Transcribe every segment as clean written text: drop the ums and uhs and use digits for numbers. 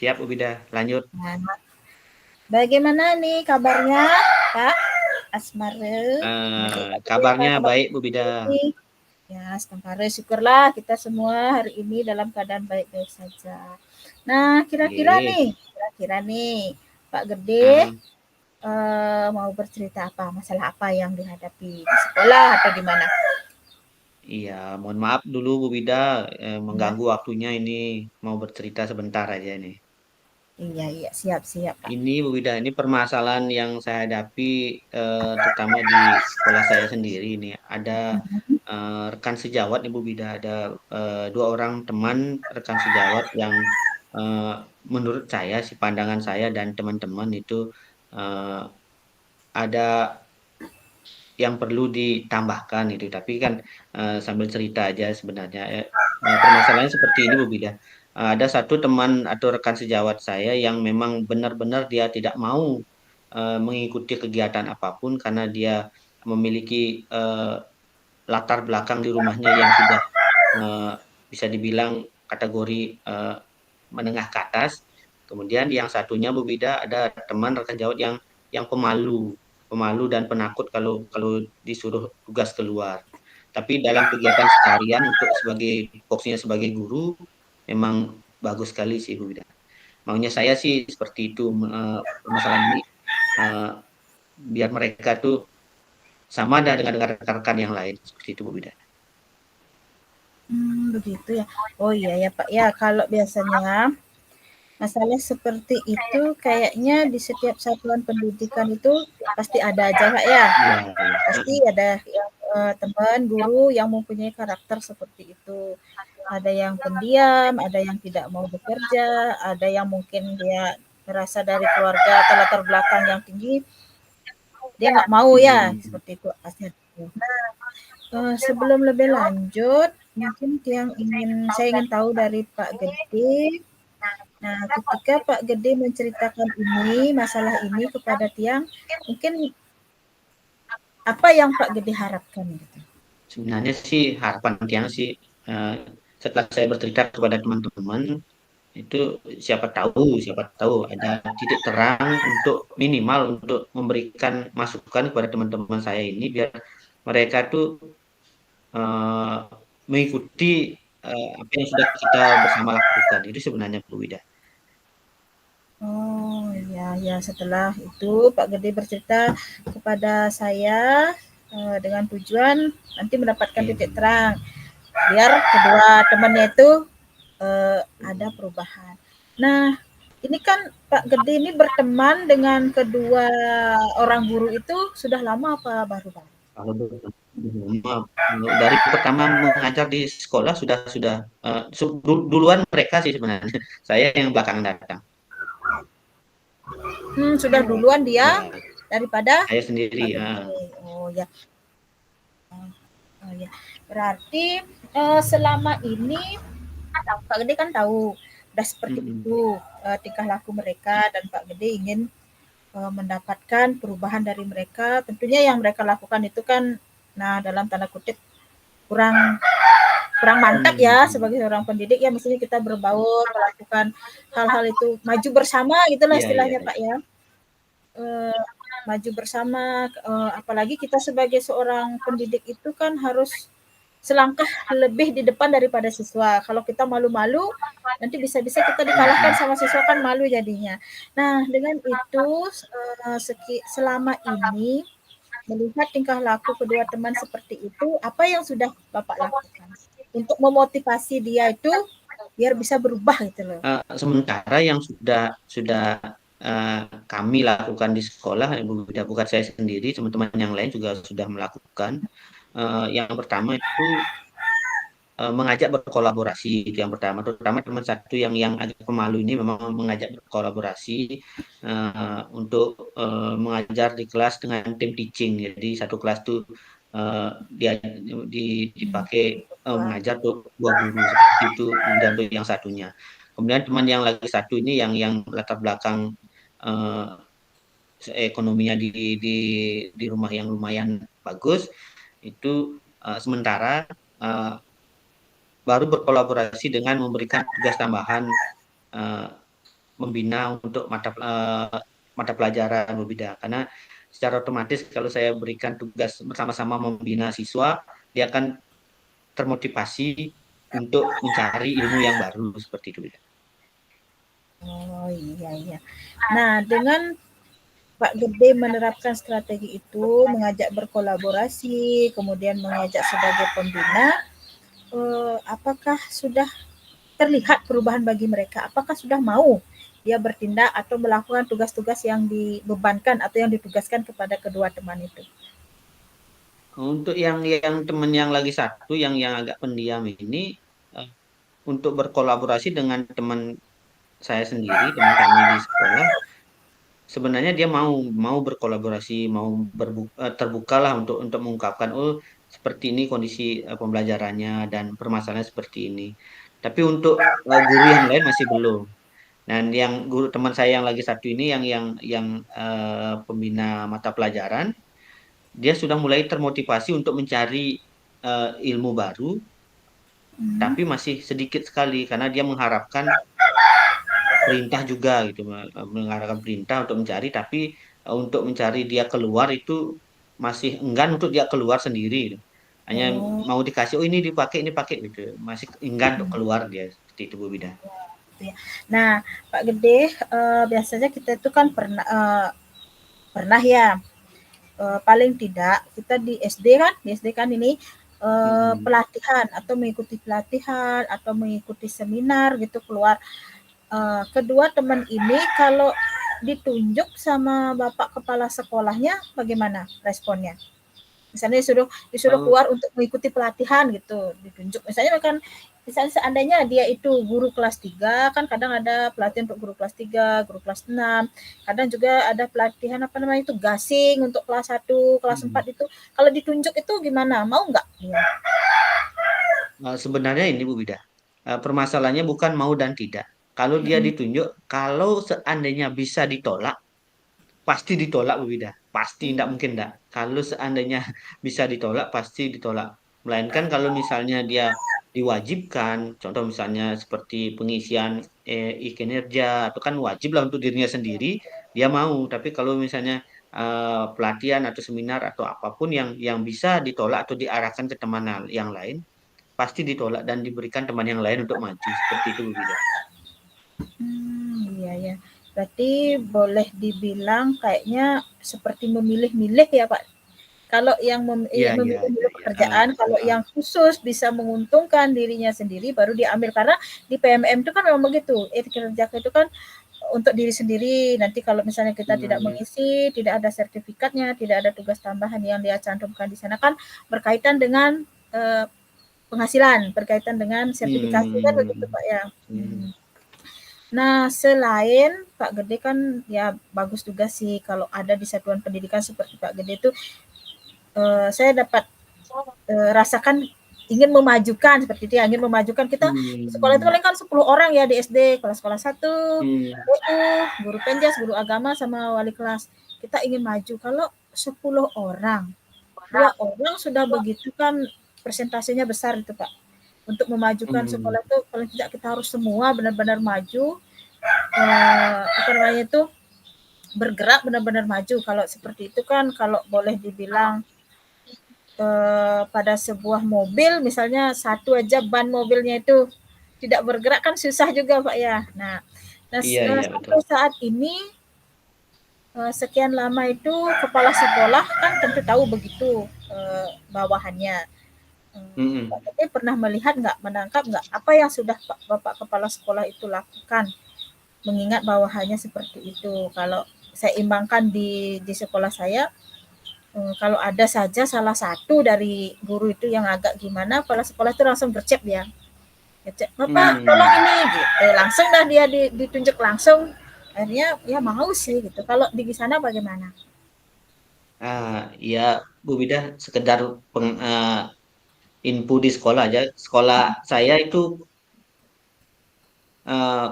Siap, Bu Bida. Lanjut. Nah, bagaimana nih kabarnya, Pak Asmara? Adik-adik Kabarnya kabar baik, Bu Bida. ini? Ya, sementara syukurlah kita semua hari ini dalam keadaan baik-baik saja. Nah, Ye. kira-kira nih, Pak Gede Ah, mau bercerita apa? Masalah apa yang dihadapi di sekolah atau di mana? iya, mohon maaf dulu Bu Bida, Ya, mengganggu waktunya ini. Mau bercerita sebentar aja nih. iya, iya, siap, siap, Pak. Ini Bu Bida, ini permasalahan yang saya hadapi terutama di sekolah saya sendiri ini. Ada Mhm. rekan sejawat nih Bu Bida, ada dua orang teman rekan sejawat yang eh, menurut saya, si pandangan saya dan teman-teman itu eh, ada yang perlu ditambahkan itu. Tapi kan sambil cerita aja sebenarnya. Permasalahannya seperti ini Bu Bida. Ada satu teman atau rekan sejawat saya yang memang benar-benar dia tidak mau mengikuti kegiatan apapun karena dia memiliki latar belakang di rumahnya yang sudah eh, bisa dibilang kategori menengah ke atas. Kemudian yang satunya Bu Bida ada teman rekan sejawat yang pemalu dan penakut kalau kalau disuruh tugas keluar. Tapi dalam kegiatan seharian untuk sebagai fokusnya sebagai guru memang bagus sekali sih Bu Bida. Maunya saya sih seperti itu permasalahan ini eh, biar mereka tuh sama dengan rekan-rekan yang lain seperti itu Bu Bida. Begitu ya. Oh iya ya Pak ya, kalau biasanya masalah seperti itu kayaknya di setiap satuan pendidikan itu pasti ada aja Pak ya. Iya, iya. Pasti ada yang teman guru yang mempunyai karakter seperti itu. Ada yang pendiam, ada yang tidak mau bekerja, ada yang mungkin dia merasa dari keluarga atau latar belakang yang tinggi, dia nggak mau ya, Mm-mm. seperti itu pasti ada. Sebelum lebih lanjut, mungkin yang saya ingin tahu dari Pak Gede. Nah, ketika Pak Gede menceritakan masalah ini kepada Tiang, mungkin apa yang Pak Gede harapkan gitu? Sebenarnya sih harapan Tiang sih eh, setelah saya bercerita kepada teman-teman itu siapa tahu ada titik terang untuk minimal untuk memberikan masukan kepada teman-teman saya ini biar mereka tuh eh, mengikuti apa yang sudah kita bersama lakukan itu sebenarnya Bu Wida. Oh, ya, ya. Setelah itu Pak Gede bercerita kepada saya dengan tujuan nanti mendapatkan Oke. titik terang, biar kedua temannya itu ada perubahan. Nah, ini kan Pak Gede ini berteman dengan kedua orang guru itu sudah lama apa baru-baru? Kalau dari pertama mengajar di sekolah sudah duluan mereka sih sebenarnya. Saya yang belakang datang. Sudah duluan dia Ya, daripada saya sendiri. Pak Ya. Gede. Oh ya, oh ya. Berarti selama ini Pak Gede kan tahu udah seperti Mm-mm. itu tingkah laku mereka dan Pak Gede ingin mendapatkan perubahan dari mereka. Tentunya yang mereka lakukan itu kan, nah dalam tanda kutip kurang kurang mantap ya Mm-mm. sebagai seorang pendidik ya mestinya kita berbaur melakukan hal-hal itu maju bersama gitulah Iya, iya, istilahnya iya. Pak ya. Eh, Maju bersama apalagi kita sebagai seorang pendidik itu kan harus selangkah lebih di depan daripada siswa. Kalau kita malu-malu, nanti bisa-bisa kita dikalahkan Mm-mm. sama siswa kan malu jadinya. Nah, dengan itu selama ini melihat tingkah laku kedua teman seperti itu, apa yang sudah Bapak lakukan untuk memotivasi dia itu biar bisa berubah gitu loh? Sementara yang sudah eh, kami lakukan di sekolah, bukan saya sendiri, teman-teman yang lain juga sudah melakukan. Yang pertama itu mengajak berkolaborasi itu yang pertama, terutama teman satu yang agak pemalu ini memang mengajak berkolaborasi untuk mengajar di kelas dengan tim teaching. Jadi satu kelas tuh dia dipakai Wah. mengajar tuh dua guru seperti itu dan untuk yang satunya. Kemudian teman yang lagi satu ini yang latar belakang eh, ekonominya di rumah yang lumayan bagus itu sementara eh, baru berkolaborasi dengan memberikan tugas tambahan eh, membina untuk mata pelajaran Bu Bida. Karena secara otomatis kalau saya berikan tugas bersama-sama membina siswa, dia akan termotivasi untuk mencari ilmu yang baru seperti itu. Oh, iya iya. Nah, dengan Pak Gede menerapkan strategi itu, mengajak berkolaborasi, kemudian mengajak sebagai pembina, apakah sudah terlihat perubahan bagi mereka? Apakah sudah mau dia bertindak atau melakukan tugas-tugas yang dibebankan atau yang ditugaskan kepada kedua teman itu? Untuk yang teman yang lagi satu yang agak pendiam ini, eh, untuk berkolaborasi dengan teman saya sendiri, teman kami di sekolah, sebenarnya dia mau berkolaborasi, mau terbuka lah untuk mengungkapkan, oh seperti ini kondisi pembelajarannya dan permasalahannya seperti ini. Tapi untuk guru yang lain masih belum. Dan yang guru teman saya yang lagi satu ini yang pembina mata pelajaran, dia sudah mulai termotivasi untuk mencari ilmu baru, Hmm. tapi masih sedikit sekali karena dia mengharapkan perintah juga gitu, mengharapkan perintah untuk mencari, tapi untuk mencari dia keluar itu masih enggan untuk dia keluar sendiri gitu. Hanya Oh, mau dikasih, oh ini pakai gitu, masih enggan untuk keluar dia seperti itu Bu Bida. gitu ya. Nah, Pak Gede, biasanya kita itu kan pernah ya, paling tidak kita di SD kan, ini Mm-mm. pelatihan atau mengikuti pelatihan atau mengikuti seminar gitu keluar. Kedua teman ini kalau ditunjuk sama bapak kepala sekolahnya bagaimana responnya? Misalnya disuruh Eh, keluar untuk mengikuti pelatihan gitu, ditunjuk. Misalnya seandainya dia itu guru kelas 3 kan kadang ada pelatihan untuk guru kelas 3 guru kelas 6 kadang juga ada pelatihan apa namanya itu gasing untuk kelas 1 kelas 4 mm. itu. Kalau ditunjuk itu gimana? Mau nggak dia? Sebenarnya ini Bu Bida, permasalahannya bukan mau dan tidak. Kalau dia Mm-mm. ditunjuk, kalau seandainya bisa ditolak, pasti ditolak Bu Wida. Pasti, tidak mungkin tidak. Kalau seandainya bisa ditolak, pasti ditolak. Melainkan kalau misalnya dia diwajibkan, contoh misalnya seperti pengisian e-kinerja, itu kan wajib lah untuk dirinya sendiri, dia mau. Tapi kalau misalnya pelatihan atau seminar atau apapun yang bisa ditolak atau diarahkan ke teman yang lain, pasti ditolak dan diberikan teman yang lain untuk maju. Seperti itu Bu Wida. Iya ya. Berarti boleh dibilang kayaknya seperti memilih-milih ya Pak. Kalau yang Iya, iya, iya, memilih-milih iya. pekerjaan, kalau yang khusus bisa menguntungkan dirinya sendiri baru diambil. Karena di PMM itu kan memang begitu. Kerja itu kan untuk diri sendiri. Nanti kalau misalnya kita tidak Hmm, mengisi, tidak ada sertifikatnya, tidak ada tugas tambahan yang dia cantumkan di sana kan berkaitan dengan eh, penghasilan, berkaitan dengan sertifikasi kan begitu hmm, Pak ya. hmm. Nah, selain Pak Gede kan ya bagus juga sih kalau ada di satuan pendidikan seperti Pak Gede itu, saya dapat, rasakan ingin memajukan seperti itu ya, ingin memajukan kita di sekolah itu Hmm, paling kan 10 orang ya di SD, kepala sekolah 1, hmm. PU, guru penjas, guru agama, sama wali kelas. Kita ingin maju, kalau 10 orang, 2 orang sudah begitu kan persentasenya besar itu, Pak. Untuk memajukan Hmm, sekolah itu paling tidak kita harus semua benar-benar maju, apa namanya itu, bergerak benar-benar maju. Kalau seperti itu kan kalau boleh dibilang pada sebuah mobil misalnya satu aja ban mobilnya itu tidak bergerak kan susah juga Pak ya. Nah, iya iya betul. sampai saat ini sekian lama itu kepala sekolah kan tentu tahu begitu bawahannya. Pak Hmm, Tete pernah melihat nggak, menangkap nggak apa yang sudah Bapak kepala sekolah itu lakukan, mengingat bawahannya seperti itu. Kalau saya imbangkan di sekolah saya, kalau ada saja salah satu dari guru itu yang agak gimana, kepala sekolah itu langsung gercep dia. Gercep, "Bapak tolong hmm. ini," gitu. Langsung dah dia ditunjuk langsung. Akhirnya ya mau sih gitu. Kalau di sana bagaimana? Ya Bu Bidah sekedar info di sekolah aja. Sekolah saya itu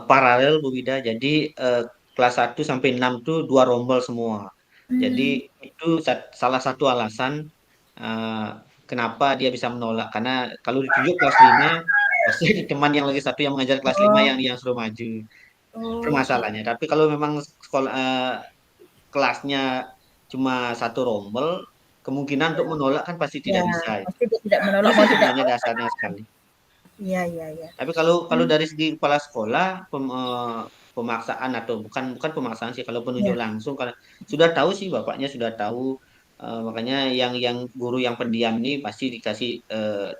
paralel Bu Bidah. Jadi kelas 1 sampai 6 tuh dua rombel semua. Jadi Hmm. itu salah satu alasan eh, kenapa dia bisa menolak. Karena kalau ditunjuk kelas 5 pasti ada teman yang lagi satu yang mengajar kelas 5 Oh, yang suruh maju. Oh, iya. permasalahannya. Tapi kalau memang sekolah kelasnya cuma satu rombel, kemungkinan untuk menolak kan pasti Ya, tidak bisa. pasti dia tidak Itu menolak, sih mau tidak sebenarnya mau kan dasarnya akan. sekali. Iya, iya, iya. Tapi kalau Mmm, dari segi kepala sekolah pemaksaan atau bukan bukan pemaksaan sih kalau penunjuk iya, langsung karena sudah tahu sih bapaknya sudah tahu makanya yang guru yang pendiam ini pasti dikasih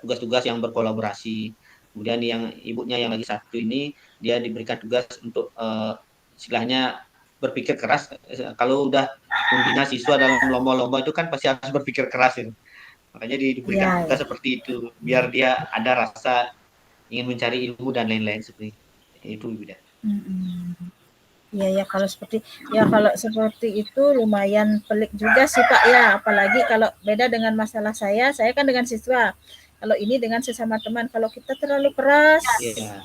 tugas-tugas yang berkolaborasi. Kemudian yang ibunya yang lagi satu ini dia diberikan tugas untuk istilahnya berpikir keras. Kalau udah membina siswa dalam lomba-lomba itu kan pasti harus berpikir keras itu. Makanya diberikan iya, tugas iya. seperti itu biar dia ada rasa ingin mencari ilmu dan lain-lain seperti itu Bida. Mhm. Iya ya kalau seperti itu lumayan pelik juga sih Pak ya, apalagi kalau beda dengan masalah saya kan dengan siswa. Kalau ini dengan sesama teman, kalau kita terlalu keras, Iya,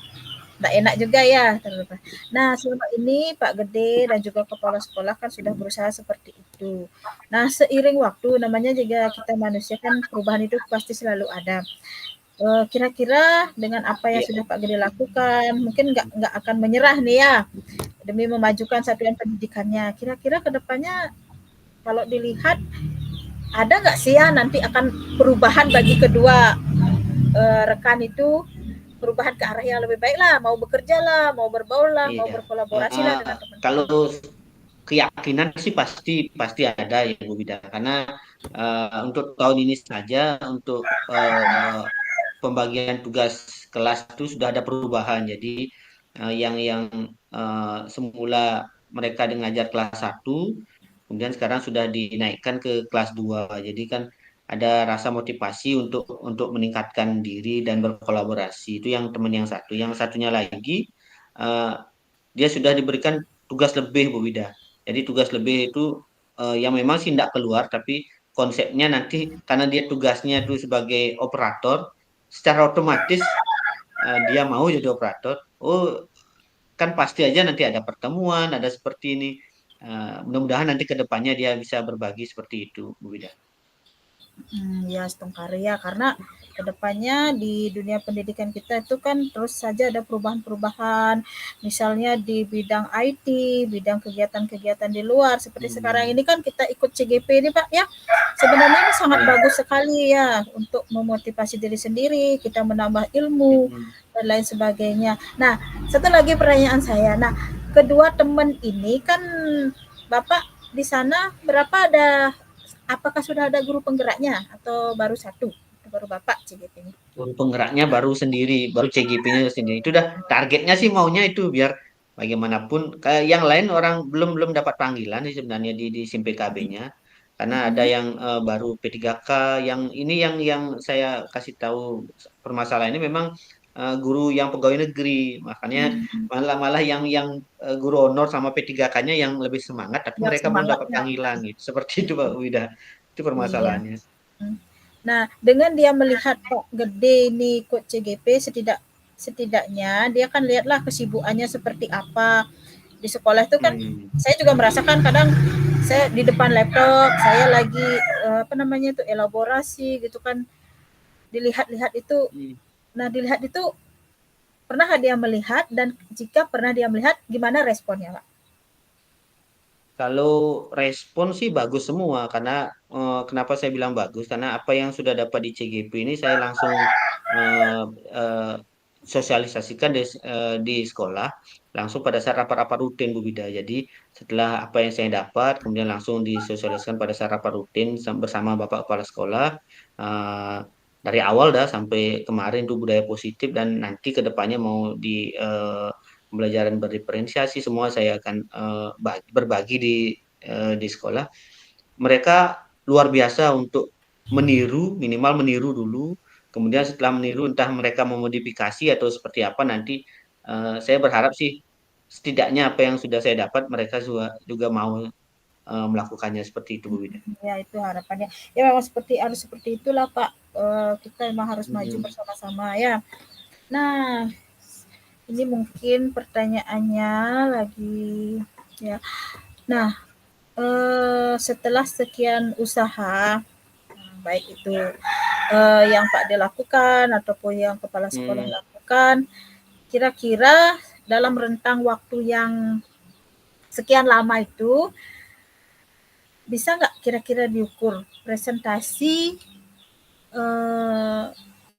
nggak enak juga ya terlalu keras. Nah selama ini Pak Gede dan juga kepala sekolah kan sudah berusaha seperti itu. Nah seiring waktu namanya juga kita manusia kan perubahan itu pasti selalu ada. Kira-kira dengan apa yang iya. sudah Pak Gede lakukan, mungkin nggak akan menyerah nih ya demi memajukan satuan pendidikannya. Kira-kira kedepannya kalau dilihat ada nggak sih ya nanti akan perubahan bagi kedua rekan itu perubahan ke arah yang lebih baik lah, mau bekerja lah, mau berbaur lah, mau Iya. berkolaborasi lah Eh, dengan teman-teman. kalau keyakinan sih pasti pasti ada ya Bu Bida karena untuk tahun ini saja untuk pembagian tugas kelas itu sudah ada perubahan. Jadi yang semula mereka mengajar kelas satu kemudian sekarang sudah dinaikkan ke kelas 2. Jadi kan ada rasa motivasi untuk meningkatkan diri dan berkolaborasi. Itu yang teman yang satu. Yang satunya lagi eh, dia sudah diberikan tugas lebih Bu Wida. Jadi tugas lebih itu yang memang sih tidak keluar tapi konsepnya nanti karena dia tugasnya itu sebagai operator secara otomatis dia mau jadi operator. Oh, kan pasti aja nanti ada pertemuan, ada seperti ini. Mudah-mudahan nanti ke depannya dia bisa berbagi seperti itu, Bu Wida. Ya, Stongkarya karena kedepannya di dunia pendidikan kita itu kan terus saja ada perubahan-perubahan, misalnya di bidang IT, bidang kegiatan-kegiatan di luar seperti sekarang Hmm, ini kan kita ikut CGP ini Pak ya. Sebenarnya ini sangat ya. bagus sekali ya untuk memotivasi diri sendiri, kita menambah ilmu Hmm. dan lain sebagainya. Nah, satu lagi pertanyaan saya. Nah, kedua teman ini kan Bapak di sana berapa ada apakah sudah ada guru penggeraknya atau baru satu? Baru Bapak CGP-nya? Untuk penggeraknya baru sendiri, baru CGP-nya sendiri. Itu udah targetnya sih maunya itu biar bagaimanapun kayak yang lain orang belum belum dapat panggilan sih sebenarnya di SIM PKB-nya. Karena ada Mhm, yang baru P3K, yang ini yang saya kasih tahu permasalahan ini memang guru yang pegawai negeri. Makanya mmm, malah malah yang guru honor sama P3K-nya yang lebih semangat tapi yang mereka belum semangat dapat nggak panggilan gitu. Seperti itu Pak Wida. Itu iya, permasalahannya. mmm. Nah, dengan dia melihat Pak Gede ini ikut CGP setidaknya dia kan lihatlah kesibukannya seperti apa. Di sekolah itu kan Hmm. saya juga merasakan kadang saya di depan laptop, saya lagi, apa namanya itu, elaborasi gitu kan, dilihat-lihat itu Hmm. nah dilihat itu pernahkah dia melihat dan jika pernah dia melihat gimana responnya, Pak? Kalau respon sih bagus semua karena kenapa saya bilang bagus karena apa yang sudah dapat di CGP ini saya langsung eh, eh, sosialisasikan di sekolah langsung pada saat rapat-rapat rutin Bu Bida. Jadi setelah apa yang saya dapat kemudian langsung disosialisasikan pada saat rapat rutin bersama Bapak Kepala Sekolah eh, dari awal dah sampai kemarin itu budaya positif dan nanti ke depannya mau di pembelajaran berdiferensiasi semua saya akan berbagi di sekolah. Mereka luar biasa untuk meniru, minimal meniru dulu. Kemudian setelah meniru entah mereka memodifikasi atau seperti apa nanti saya berharap sih setidaknya apa yang sudah saya dapat mereka juga mau melakukannya seperti itu Bu Wida. Ya itu harapannya. Ya memang harus seperti itulah Pak. Kita memang harus maju Hmm. bersama-sama ya. Nah, ini mungkin pertanyaannya lagi ya. Nah, setelah sekian usaha baik itu yang Pak D lakukan ataupun yang kepala sekolah Hmm. lakukan, kira-kira dalam rentang waktu yang sekian lama itu, bisa nggak kira-kira diukur presentasi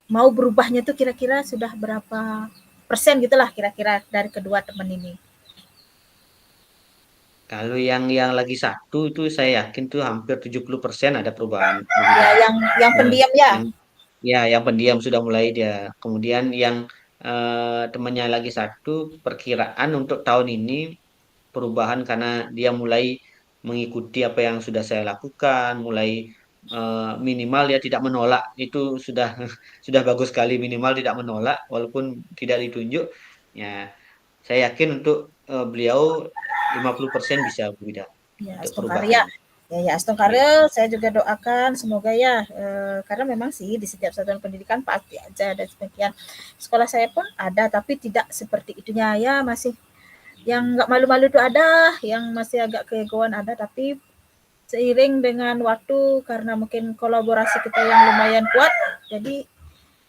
mau berubahnya tuh kira-kira sudah berapa persen gitulah kira-kira dari kedua teman ini? Kalau yang lagi satu itu saya yakin tuh hampir 70% ada perubahan, Bu Ya, Bida. yang pendiam ya. Yang ya yang pendiam sudah mulai dia. Kemudian yang temannya lagi satu, perkiraan untuk tahun ini perubahan karena dia mulai mengikuti apa yang sudah saya lakukan, mulai minimal dia tidak menolak, itu sudah sudah bagus sekali, minimal tidak menolak walaupun tidak ditunjuk. Ya, saya yakin untuk beliau 50% bisa beda Ya, untuk Astung Karya. perubahannya. Ya, Astung Ya, Karya saya juga doakan semoga ya, karena memang sih di setiap satuan pendidikan pasti aja ada sebagian. Sekolah saya pun ada, tapi tidak seperti itunya ya, masih yang nggak malu-malu itu ada, yang masih agak keegoan ada, tapi seiring dengan waktu karena mungkin kolaborasi kita yang lumayan kuat, jadi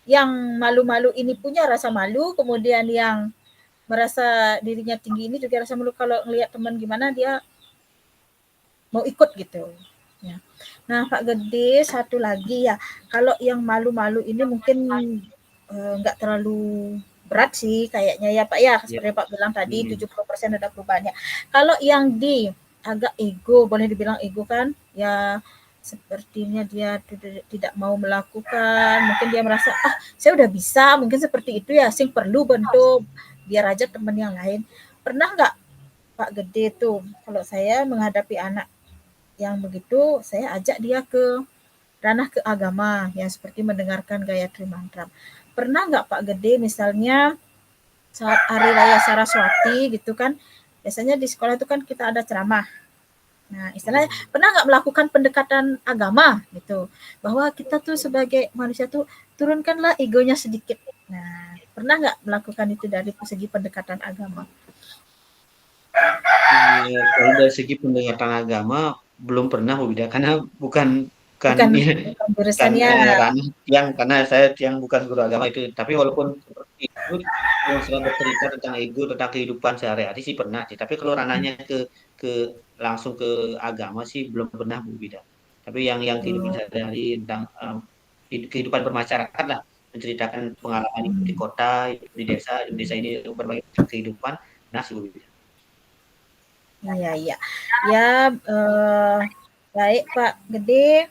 yang malu-malu ini punya rasa malu, kemudian yang merasa dirinya tinggi ini juga rasa malu kalau ngelihat teman gimana dia mau ikut gitu. Ya. Nah, Pak Gede satu lagi ya, kalau yang malu-malu ini mungkin nggak terlalu berat sih kayaknya ya Pak ya, ya. seperti Pak bilang tadi Mm, 70% ada perubahannya. Kalau yang di agak ego, boleh dibilang ego kan, ya sepertinya dia tidak mau melakukan, mungkin dia merasa saya udah bisa, mungkin seperti itu ya, sing perlu bentuk biar aja teman yang lain. Pernah nggak Pak Gede tuh kalau saya menghadapi anak yang begitu, saya ajak dia ke ranah keagama, yang seperti mendengarkan Gayatri Mantra. Pernah nggak Pak Gede misalnya saat Hari Raya Saraswati gitu kan, biasanya di sekolah itu kan kita ada ceramah. Nah, istilahnya mm. pernah nggak melakukan pendekatan agama gitu, bahwa kita tuh sebagai manusia tuh turunkanlah egonya sedikit. Nah, pernah nggak melakukan itu dari segi pendekatan agama? Kalau dari segi pendekatan agama belum pernah Bu Bida, karena bukan bukan Bukan, ya, bukan bukan jurusannya. ranah yang, karena saya yang bukan guru agama itu. Tapi walaupun seperti itu, kalau misalnya bercerita tentang ego, tentang kehidupan sehari-hari sih pernah sih. Tapi kalau ranahnya ke langsung ke agama sih belum pernah Bu Bida. Tapi yang kehidupan Oh, sehari-hari tentang kehidupan bermasyarakat lah, menceritakan pengalaman hidup di kota, hidup di desa ini berbagai macam kehidupan, nah sih Bu Bida. iya iya. Ya, baik Pak Gede,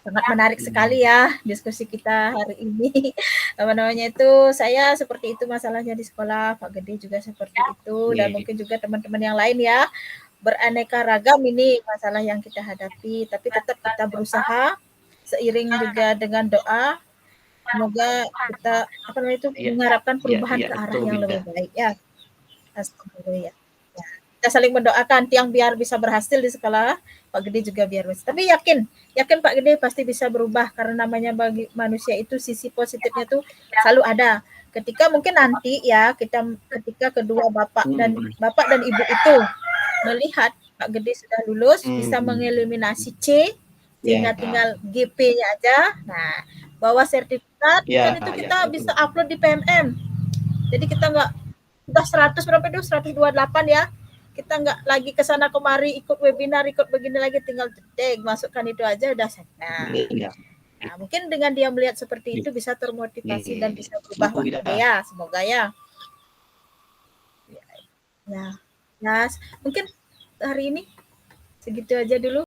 sangat menarik sekali Hmm. ya diskusi kita hari ini. Apa namanya itu, saya seperti itu masalahnya di sekolah, Pak Gede juga seperti itu, dan Iya. mungkin juga teman-teman yang lain ya. Beraneka ragam ini masalah yang kita hadapi, tapi tetap kita berusaha seiring juga dengan doa. Semoga kita apa namanya itu Iya, mengharapkan iya, perubahan iya, ke arah betul yang Bida. lebih baik ya. Astagfirullah ya. Kita saling mendoakan tiang biar bisa berhasil di sekolah, Pak Gede juga biar bisa. Tapi yakin, yakin Pak Gede pasti bisa berubah karena namanya bagi manusia itu sisi positifnya tuh selalu ada. Ketika mungkin nanti ya kita ketika kedua Hmm, bapak dan ibu itu melihat Pak Gede sudah lulus, bisa hmm, mengeliminasi C ya, sehingga tinggal GP-nya aja. Nah, bawa sertifikat, kan ya, itu ya, kita bisa betul. upload di PMM. Jadi kita nggak udah 100 berapa itu 128 ya, kita nggak lagi ke sana kemari ikut webinar ikut begini lagi, tinggal jedeng masukkan itu aja udah. Iya, Nah, mungkin dengan dia melihat seperti iya, itu bisa termotivasi dan iya. bisa berubah Setuju Pak Bida. Gede ya, semoga ya. Ya, ya, mungkin hari ini segitu aja dulu.